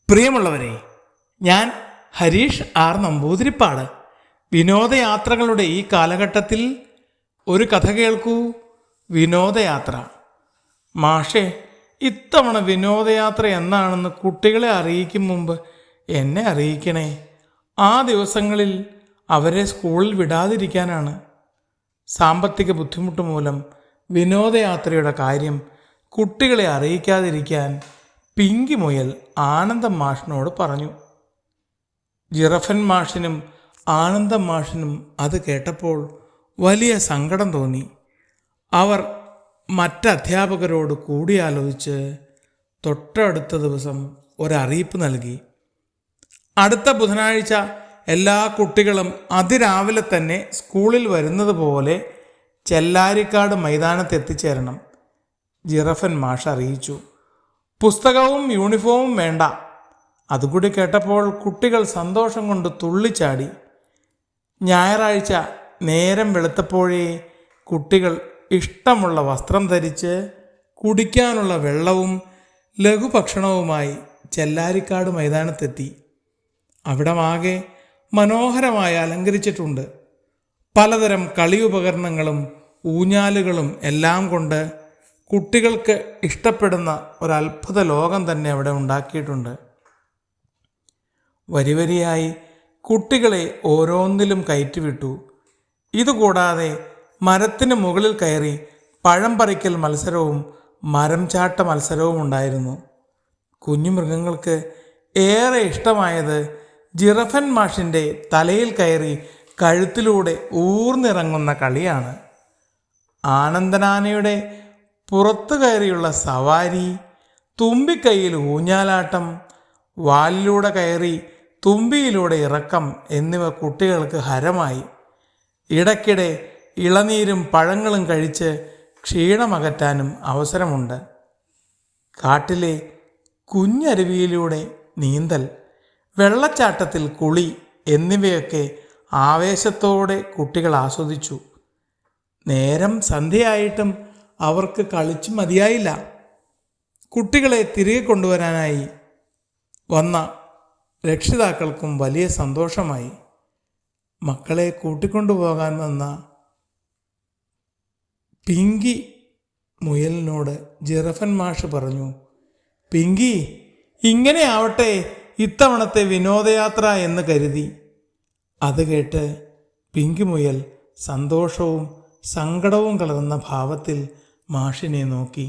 പ്രിയമുള്ളവരെ, ഞാൻ ഹരീഷ് ആർ നമ്പൂതിരിപ്പാട്. വിനോദയാത്രകളുടെ ഈ കാലഘട്ടത്തിൽ ഒരു കഥ കേൾക്കൂ. വിനോദയാത്ര. മാഷേ, ഇത്തവണ വിനോദയാത്ര എന്നാണെന്ന് കുട്ടികളെ അറിയിക്കും മുമ്പ് എന്നെ അറിയിക്കണേ. ആ ദിവസങ്ങളിൽ അവരെ സ്കൂളിൽ വിടാതിരിക്കാനാണ്. സാമ്പത്തിക ബുദ്ധിമുട്ട് മൂലം വിനോദയാത്രയുടെ കാര്യം കുട്ടികളെ അറിയിക്കാതിരിക്കാൻ പിങ്കി മുയൽ ആനന്ദം മാഷിനോട് പറഞ്ഞു. ജിറഫൻ മാഷിനും ആനന്ദം മാഷിനും അത് കേട്ടപ്പോൾ വലിയ സങ്കടം തോന്നി. അവർ മറ്റധ്യാപകരോട് കൂടിയാലോചിച്ച് തൊട്ടടുത്ത ദിവസം ഒരറിയിപ്പ് നൽകി. അടുത്ത ബുധനാഴ്ച എല്ലാ കുട്ടികളും അതിരാവിലെ തന്നെ സ്കൂളിൽ വരുന്നത് പോലെ ചെല്ലാരിക്കാട് മൈതാനത്ത് എത്തിച്ചേരണം. ജിറഫൻ മാഷ് അറിയിച്ചു. പുസ്തകവും യൂണിഫോമും വേണ്ട. അതുകൂടി കേട്ടപ്പോൾ കുട്ടികൾ സന്തോഷം കൊണ്ട് തുള്ളിച്ചാടി. ഞായറാഴ്ച നേരം വെളുത്തപ്പോഴേ കുട്ടികൾ ഇഷ്ടമുള്ള വസ്ത്രം ധരിച്ച് കുടിക്കാനുള്ള വെള്ളവും ലഘുഭക്ഷണവുമായി ചെല്ലാരിക്കാട് മൈതാനത്തെത്തി. അവിടമാകെ മനോഹരമായി അലങ്കരിച്ചിട്ടുണ്ട്. പലതരം കളിയുപകരണങ്ങളും ഊഞ്ഞാലുകളും എല്ലാം കൊണ്ട് കുട്ടികൾക്ക് ഇഷ്ടപ്പെടുന്ന ഒരത്ഭുത ലോകം തന്നെ അവിടെ ഉണ്ടാക്കിയിട്ടുണ്ട്. വരിവരിയായി കുട്ടികളെ ഓരോന്നിലും കയറ്റിവിട്ടു. ഇതുകൂടാതെ മരത്തിന് മുകളിൽ കയറി പഴം പറിക്കൽ മത്സരവും മരം ചാട്ട മത്സരവും ഉണ്ടായിരുന്നു. കുഞ്ഞു മൃഗങ്ങൾക്ക് ഏറെ ഇഷ്ടമായത് ജിറഫൻ മാഷിൻ്റെ തലയിൽ കയറി കഴുത്തിലൂടെ ഊർന്നിറങ്ങുന്ന കളിയാണ്. ആനന്ദനാനയുടെ പുറത്തു കയറിയുള്ള സവാരി, തുമ്പിക്കൈയിൽ ഊഞ്ഞാലാട്ടം, വാലിലൂടെ കയറി തുമ്പിയിലൂടെ ഇറക്കം എന്നിവ കുട്ടികൾക്ക് ഹരമായി. ഇടയ്ക്കിടെ ഇളനീരും പഴങ്ങളും കഴിച്ച് ക്ഷീണമകറ്റാനും അവസരമുണ്ട്. കാട്ടിലെ കുഞ്ഞരുവിയിലൂടെ നീന്തൽ, വെള്ളച്ചാട്ടത്തിൽ കുളി എന്നിവയൊക്കെ ആവേശത്തോടെ കുട്ടികൾ ആസ്വദിച്ചു. നേരം സന്ധ്യയായിട്ടും അവർക്ക് കളിച്ചു മതിയായില്ല. കുട്ടികളെ തിരികെ കൊണ്ടുവരാനായി വന്ന രക്ഷിതാക്കൾക്കും വലിയ സന്തോഷമായി. മക്കളെ കൂട്ടിക്കൊണ്ടുപോകാൻ വന്ന പിങ്കി മുയലിനോട് ജിറഫൻ മാഷ് പറഞ്ഞു, പിങ്കി, ഇങ്ങനെ ആവട്ടെ ഇത്തവണത്തെ വിനോദയാത്ര എന്ന് കരുതി. അത് കേട്ട് പിങ്കി മുയൽ സന്തോഷവും സങ്കടവും കലർന്ന ഭാവത്തിൽ മാഷിനെ നോക്കി.